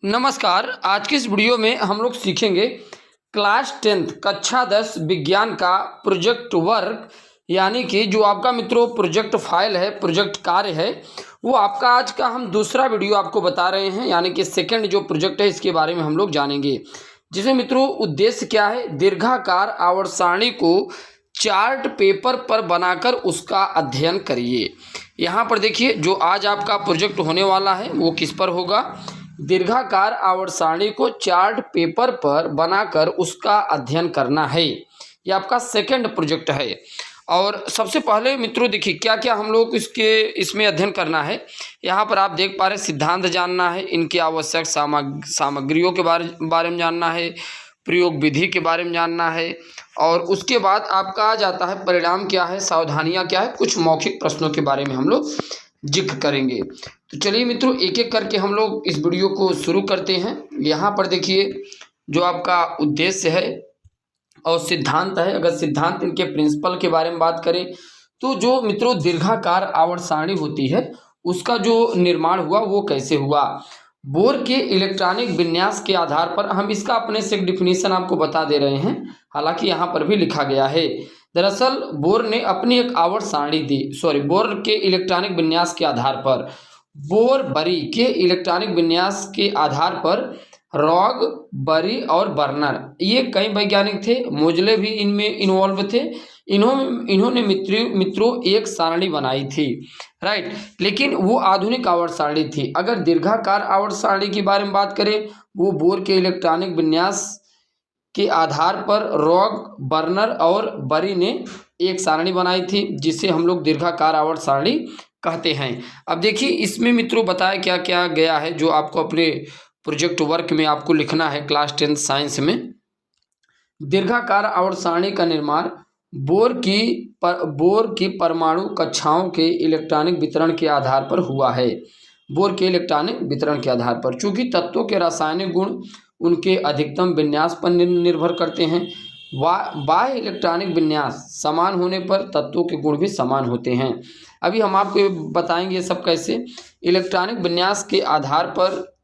नमस्कार। आज की इस वीडियो में हम लोग सीखेंगे क्लास 10 कक्षा 10 विज्ञान का प्रोजेक्ट वर्क, यानी कि जो आपका मित्रों प्रोजेक्ट फाइल है, प्रोजेक्ट कार्य है, वो आपका आज का हम दूसरा वीडियो आपको बता रहे हैं। यानी कि सेकंड जो प्रोजेक्ट है इसके बारे में हम लोग जानेंगे, जिसमें मित्रों उद्देश्य क्या है, दीर्घाकार आवर्त सारणी को चार्ट पेपर पर बनाकर उसका अध्ययन करिए। यहाँ पर देखिए जो आज आपका प्रोजेक्ट होने वाला है वो किस पर होगा, दीर्घाकार आवर्त सारणी को चार्ट पेपर पर बनाकर उसका अध्ययन करना है। ये आपका सेकंड प्रोजेक्ट है। और सबसे पहले मित्रों देखिए क्या क्या हम लोग इसमें अध्ययन करना है। यहाँ पर आप देख पा रहे सिद्धांत जानना है, इनकी आवश्यक सामग्रियों के बारे में जानना है, प्रयोग विधि के बारे में जानना है, और उसके बाद आपका आ जाता है परिणाम क्या है, सावधानियाँ क्या है, कुछ मौखिक प्रश्नों के बारे में हम लोग जिक्र करेंगे। तो चलिए मित्रों एक एक करके हम लोग इस वीडियो को शुरू करते हैं। यहाँ पर देखिए जो आपका उद्देश्य है और सिद्धांत है। अगर सिद्धांत इनके प्रिंसिपल के बारे में बात करें तो जो मित्रों दीर्घाकार आवर्त सारणी होती है उसका जो निर्माण हुआ वो कैसे हुआ, बोर के इलेक्ट्रॉनिक विन्यास के आधार पर। हम इसका अपने से एक डिफिनीशन आपको बता दे रहे हैं, हालांकि यहाँ पर भी लिखा गया है। दरअसल बोर ने अपनी एक आवर्त सारणी दी, बोर के इलेक्ट्रॉनिक विन्यास के आधार पर, बोर बरी के इलेक्ट्रॉनिक विन्यास के आधार पर रॉग, बरी और बर्नर ये कई वैज्ञानिक थे, मोजले भी इनमें इन्वॉल्व थे। इन्होंने मित्रों एक सारणी बनाई थी, राइट। लेकिन वो आधुनिक आवर्त सारणी थी। अगर दीर्घाकार आवर्त सारणी के बारे में बात करें, वो बोर के इलेक्ट्रॉनिक विन्यास के आधार पर रॉग, बर्नर और बरी ने एक सारणी बनाई थी जिसे हम लोग दीर्घाकार आवर्त सारणी कहते हैं। अब देखिए इसमें मित्रों बताया क्या क्या गया है जो आपको अपने प्रोजेक्ट वर्क में आपको लिखना है क्लास 10 साइंस में। दीर्घाकार आवर्त सारणी का निर्माण बोर की परमाणु कक्षाओं के इलेक्ट्रॉनिक वितरण के आधार पर हुआ है। बोर के इलेक्ट्रॉनिक वितरण के आधार पर, चूंकि तत्वों के रासायनिक गुण उनके अधिकतम विन्यास पर निर्भर करते हैं। बाह्य इलेक्ट्रॉनिक विन्यास समान होने पर तत्वों के गुण भी समान होते हैं। अभी हम आपको बताएंगे सब कैसे। इलेक्ट्रॉनिक विन्यास के आधार पर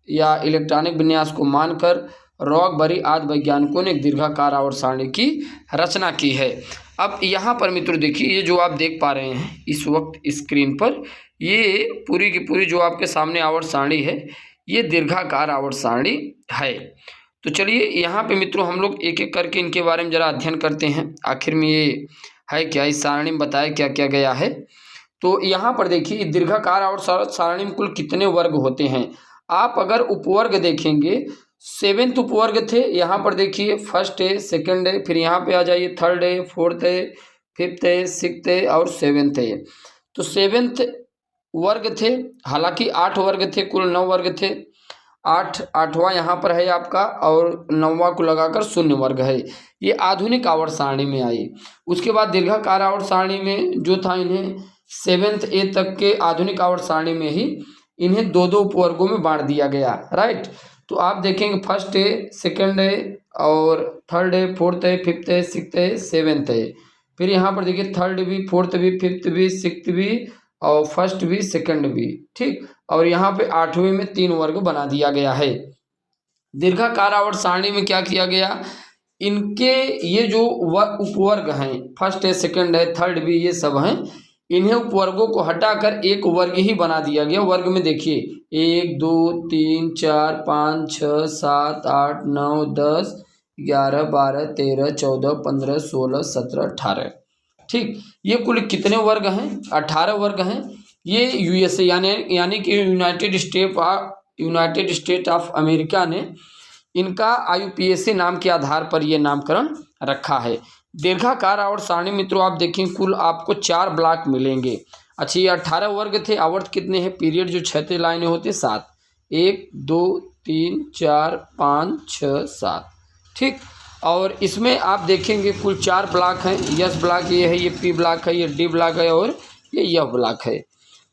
या इलेक्ट्रॉनिक विन्यास को मानकर रॉग, बरी आदि वैज्ञानिकों ने एक दीर्घाकार आवर्त सारणी की रचना की है। अब यहाँ पर मित्रों देखिए ये जो आप देख पा रहे हैं इस वक्त स्क्रीन पर, ये पूरी की पूरी जो आपके सामने आवर्त सारणी है ये दीर्घाकार आवर्त सारणी है। तो चलिए यहाँ पे मित्रों हम लोग एक एक करके इनके बारे में जरा अध्ययन करते हैं, आखिर में ये है क्या, इस सारणी में बताया क्या क्या गया है। तो यहाँ पर देखिए दीर्घाकार आवर्त सारणी में कुल कितने वर्ग होते हैं। आप अगर उपवर्ग देखेंगे 7th उपवर्ग थे। यहाँ पर देखिए फर्स्ट है, सेकंड है, फिर यहाँ पे आ जाइए थर्ड है, फोर्थ है, फिफ्थ है, सिक्स्थ है और 7th है। तो 7th वर्ग थे, हालांकि 8 वर्ग थे, कुल 9 वर्ग थे। आठवां यहाँ पर है आपका और 9वां को लगाकर 0 वर्ग है। ये आधुनिक आवर्त सारणी में आई। उसके बाद दीर्घाकार आवर्त सारणी में जो था इन्हें 7th A तक के आधुनिक आवर्त सारणी में ही इन्हें दो उपवर्गों में बांट दिया गया, राइट। तो आप देखेंगे फर्स्ट है, सेकंड है और थर्ड है, फोर्थ है, फिफ्थ है, सिक्स्थ है, 7th है। फिर यहाँ पर देखिए थर्ड भी, फोर्थ भी, फिफ्थ भी, सिक्स्थ भी और फर्स्ट भी, सेकंड भी, ठीक। और यहाँ पे 8वें में 3 वर्ग बना दिया गया है। दीर्घाकार आवर्त सारणी में क्या किया गया, इनके ये जो उपवर्ग हैं, फर्स्ट है, सेकंड है, थर्ड भी, ये सब हैं, इन्हें उपवर्गों को हटाकर एक वर्ग ही बना दिया गया। वर्ग में देखिए 1 2 3 4 5 6 7 8 9 10 11 12 13 14 15 16 17 18, ठीक। ये कुल कितने वर्ग हैं, 18 वर्ग हैं। ये यूएसए यानी कि यूनाइटेड स्टेट ऑफ अमेरिका ने इनका IUPAC नाम के आधार पर ये नामकरण रखा है। दीर्घाकार आवर्त सारणी मित्रों आप देखें कुल आपको 4 ब्लॉक मिलेंगे। अच्छा ये 18 वर्ग थे, आवर्त कितने हैं, पीरियड जो क्षैतिज लाइनें होती 7, 1 2 3 4 5 6 7, ठीक। और इसमें आप देखेंगे कुल 4 ब्लॉक हैं। यस ब्लॉक ये है, ये पी ब्लॉक है, ये डी ब्लॉक है और ये यह ब्लॉक है।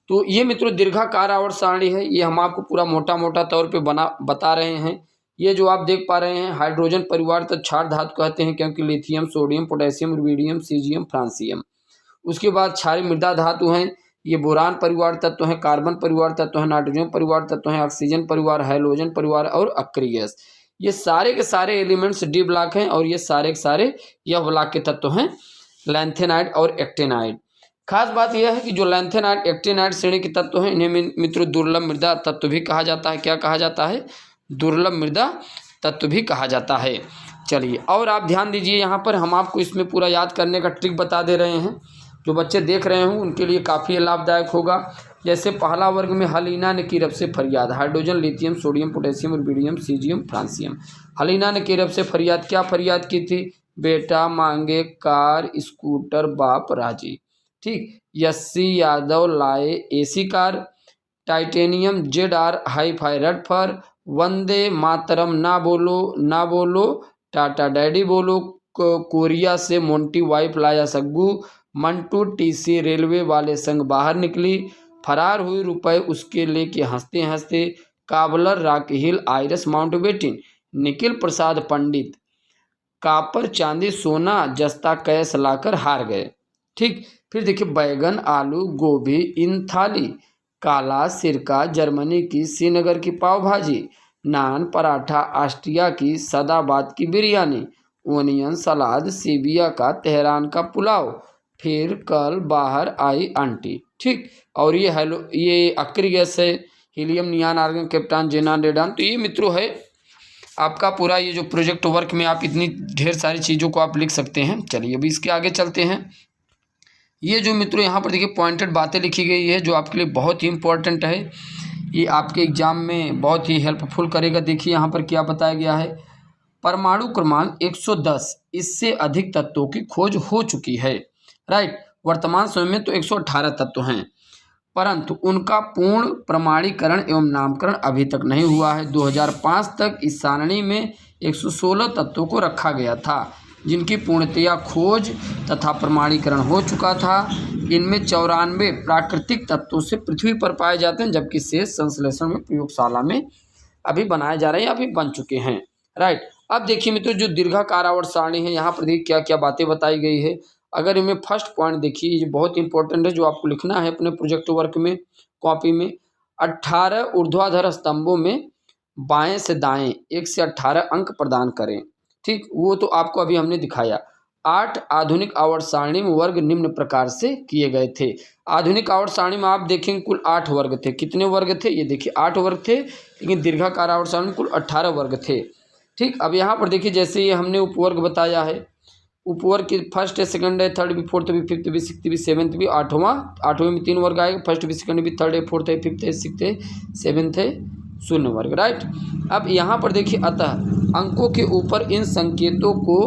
तो ये मित्रों दीर्घाकार आवर्त सारणी है। ये हम आपको पूरा मोटा मोटा तौर पे बता रहे हैं। ये जो आप देख पा रहे हैं हाइड्रोजन परिवार तक क्षार धातु कहते हैं, क्योंकि lithium, sodium, potassium, rubidium, caesium, francium. उसके बाद क्षारीय मृदा धातु हैं, ये बोरान परिवार तत्व है, कार्बन परिवार तत्व है, नाइट्रोजन परिवार तत्व है, ऑक्सीजन परिवार, हैलोजन परिवार और अक्रिय गैस। ये सारे के सारे एलिमेंट्स डी ब्लॉक हैं और ये सारे के सारे यह ब्लॉक के तत्व हैं, लैंथेनाइड और एक्टिनाइड। खास बात यह है कि जो लैंथेनाइड एक्टिनाइड श्रेणी के तत्व हैं इन्हें मित्रों दुर्लभ मृदा तत्व भी कहा जाता है। क्या कहा जाता है? दुर्लभ मृदा तत्व भी कहा जाता है। चलिए और आप ध्यान दीजिए, यहाँ पर हम आपको इसमें पूरा याद करने का ट्रिक बता दे रहे हैं। जो बच्चे देख रहे हों उनके लिए काफ़ी लाभदायक होगा। जैसे पहला वर्ग में हलीना ने कीरब से फरियाद, hydrogen, lithium, sodium, potassium, rubidium, caesium, francium. हलीना ने कीरब से फरियाद, क्या फरियाद की थी? बेटा मांगे कार, स्कूटर, बाप राजी। ठीक। यस्सी यादव लाए AC car. Titanium ZR hi-fi red फर। वंदे मातरम ना बोलो टाटा डैडी बोलो। कोरिया से मोंटी वाइफ लाया सग्गू। मंटू TC रेलवे वाले संग बाहर निकली। फरार हुई रुपए उसके लेके हंसते हंसते। काबलर रॉक हिल आइरस माउंटबेटन। निखिल प्रसाद पंडित कापर चांदी सोना जस्ता कैश लाकर हार गए। ठीक। फिर देखिए बैगन, आलू, गोभी इन थाली। काला सिरका जर्मनी की, श्रीनगर की पाव भाजी। नान पराठा ऑस्ट्रिया की, सदाबाद की बिरयानी। ओनियन सलाद सीबिया का, तेहरान का पुलाव। फिर कल बाहर आई आंटी। ठीक। और ये अक्रिय गैस है, हीलियम, नियान, आर्गन, कैप्टान, जेनान, रेडान। तो ये मित्रों है आपका पूरा ये जो प्रोजेक्ट वर्क में आप इतनी ढेर सारी चीज़ों को आप लिख सकते हैं। चलिए अभी इसके आगे चलते हैं। ये जो मित्रों यहाँ पर देखिए पॉइंटेड बातें लिखी गई है जो आपके लिए बहुत ही इंपॉर्टेंट है, ये आपके एग्जाम में बहुत ही हेल्पफुल करेगा। देखिए यहाँ पर क्या बताया गया है। परमाणु क्रमांक 110, इससे अधिक तत्वों की खोज हो चुकी है। राइट। वर्तमान समय में तो 118 तत्व हैं, परंतु उनका पूर्ण प्रमाणीकरण एवं नामकरण अभी तक नहीं हुआ है। 2005 तक इस सारणी में 116 तत्वों को रखा गया था जिनकी पूर्णतया खोज तथा प्रमाणीकरण हो चुका था। इनमें 94 प्राकृतिक तत्वों से पृथ्वी पर पाए जाते हैं, जबकि शेष संश्लेषण में प्रयोगशाला में अभी बनाए जा रहे हैं, अभी बन चुके हैं। राइट। अब देखिए मित्रों जो दीर्घाकार आवर्त सारणी है यहाँ पर देखिए क्या क्या बातें बताई गई है। अगर इनमें फर्स्ट पॉइंट देखिए, ये बहुत इंपॉर्टेंट है जो आपको लिखना है अपने प्रोजेक्ट वर्क में, कॉपी में। 18 ऊर्ध्वाधर स्तंभों में बाएं से दाएं 1 से 18 अंक प्रदान करें। ठीक। वो तो आपको अभी हमने दिखाया। 8 आधुनिक आवर्त सारणी में वर्ग निम्न प्रकार से किए गए थे। आधुनिक आवर्त सारणी में आप देखेंगे कुल 8 वर्ग थे। कितने वर्ग थे? ये देखिए 8 वर्ग थे, लेकिन दीर्घाकार आवर्त सारणी में कुल 18 वर्ग थे। ठीक। अब यहाँ पर देखिए जैसे ये हमने उपवर्ग बताया है, उपवर्ग की फर्स्ट है, सेकंड है, थर्ड भी, फोर्थ भी, फिफ्थ भी, सिक्स्थ भी, सेवन्थ भी, आठवें में 3 वर्ग आएगा। फर्स्ट भी, सेकंड भी, थर्ड है, फोर्थ है, फिफ्थ है, सिक्स्थ है, सेवन्थ है, 0 वर्ग। राइट। अब यहाँ पर देखिए अतः अंकों के ऊपर इन संकेतों को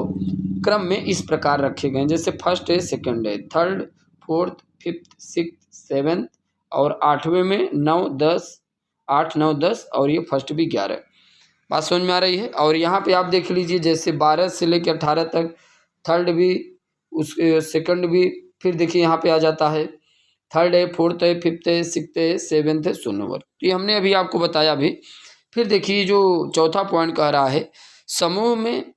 क्रम में इस प्रकार रखे गए हैं, जैसे फर्स्ट है, सेकंड है, third, fourth, fifth, sixth, seventh और 8वें में 9, 10, 8, 9, 10 और ये फर्स्ट भी 11। बात समझ में आ रही है। और यहाँ पे आप देख लीजिए जैसे 12 से लेकर 18 तक थर्ड भी, उस सेकंड भी, फिर देखिए यहाँ पे आ जाता है थर्ड है, फोर्थ है, फिफ्थ है, सिक्स्थ है, सेवन्थ है, 0 वर्ग। तो ये हमने अभी आपको बताया भी। फिर देखिए जो चौथा पॉइंट कह रहा है, समूह में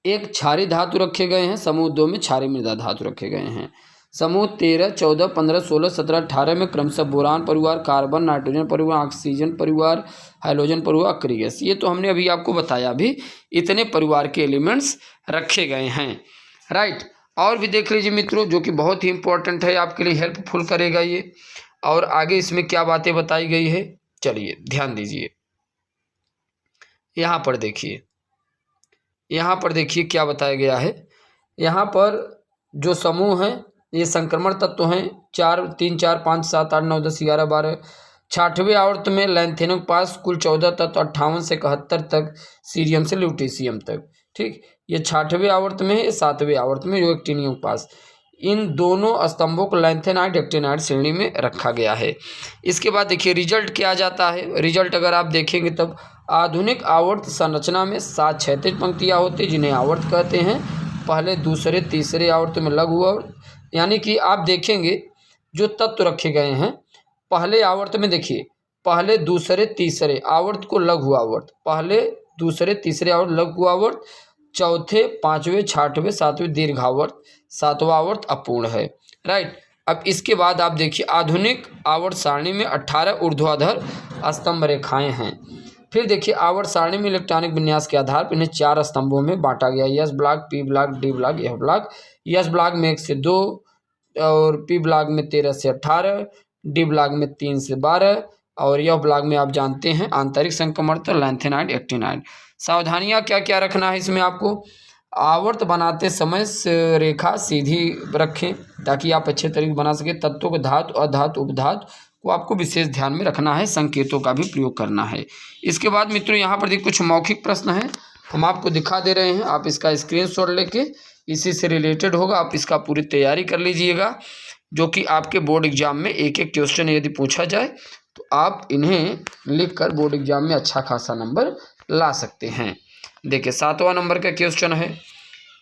1 क्षारीय धातु रखे गए हैं, समूह 2 में क्षारीय मृदा धातु रखे गए हैं। समूह 13, 14, 15, 16, 17, 18 में क्रमशः बोरान परिवार, कार्बन, नाइट्रोजन परिवार, ऑक्सीजन परिवार, हाइड्रोजन परिवार, अक्रिय गैस। ये तो हमने अभी आपको बताया भी, इतने परिवार के एलिमेंट्स रखे गए हैं। राइट। और भी देख लीजिए मित्रों जो कि बहुत ही इंपॉर्टेंट है, आपके लिए हेल्पफुल करेगा ये। और आगे इसमें क्या बातें बताई गई है, चलिए ध्यान दीजिए। यहाँ पर देखिए, यहाँ पर देखिए क्या बताया गया है। यहाँ पर जो समूह है ये संक्रमण तत्व हैं, 4, 3, 4, 5, 7, 8, 9, 10, 11, 12। 6वें आवर्त में लैंथेनों के पास कुल 14 तत्व, 58 से 71 तक, सीरियम से ल्यूटीशियम तक। ठीक। ये 6वें आवर्त में है, 7वें आवर्त में जो एक्टिनियम के पास। इन दोनों स्तंभों को लैंथेनाइड एक्टिनाइड श्रेणी में रखा गया है। इसके बाद देखिए रिजल्ट क्या जाता है। रिजल्ट अगर आप देखेंगे तब आधुनिक आवर्त संरचना में 7 क्षैतिज पंक्तियाँ होती हैं जिन्हें आवर्त कहते हैं। पहले, दूसरे, तीसरे आवर्त में लघु आवर्त, यानी कि आप देखेंगे जो तत्व रखे गए हैं पहले आवर्त में, देखिए पहले, दूसरे, तीसरे आवर्त को लघु आवर्त, पहले, दूसरे, तीसरे आवर्त लघु आवर्त, चौथे, 5वें, 6वें, 7वें दीर्घावर्त, 7वां आवर्त अपूर्ण है। राइट। अब इसके बाद आप देखिए आधुनिक आवर्त सारणी में 18 ऊर्ध्वाधर स्तंभ रेखाएं हैं। फिर देखिए आवर्त सारणी में इलेक्ट्रॉनिक विन्यास के आधार पर इन्हें 4 स्तंभों में बांटा गया, S block, P block, D block, F block. S block में 1 से 2 और पी ब्लॉक में 13 से 18, डी ब्लॉक में 3 से 12 और यह ब्लॉक में आप जानते हैं आंतरिक संक्रमणता, लैंथेनाइड, एक्टिनाइड। सावधानियां क्या क्या रखना है इसमें आपको, आवर्त बनाते समय रेखा सीधी रखें ताकि आप अच्छे तरीके बना सकें। तत्वों को धातु, अधातु, उपधातु को आपको विशेष ध्यान में रखना है, संकेतों का भी प्रयोग करना है। इसके बाद मित्रों यहाँ पर कुछ मौखिक प्रश्न हैं, हम आपको दिखा दे रहे हैं, आप इसका स्क्रीनशॉट लेके इसी से रिलेटेड होगा, आप इसका पूरी तैयारी कर लीजिएगा, जो कि आपके बोर्ड एग्जाम में एक एक क्वेश्चन यदि पूछा जाए तो आप इन्हें लिखकर बोर्ड एग्जाम में अच्छा खासा नंबर ला सकते हैं। देखिए 7वां नंबर का क्वेश्चन है,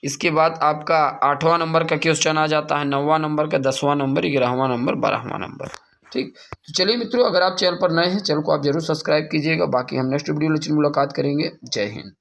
इसके बाद आपका 8वां नंबर का क्वेश्चन आ जाता है, 9वां नंबर का, 10वां नंबर, 11वां नंबर, 12वां नंबर। ठीक, तो चलिए मित्रों, अगर आप चैनल पर नए हैं, चैनल को आप जरूर सब्सक्राइब कीजिएगा। बाकी हम नेक्स्ट वीडियो में मुलाकात करेंगे। जय हिंद।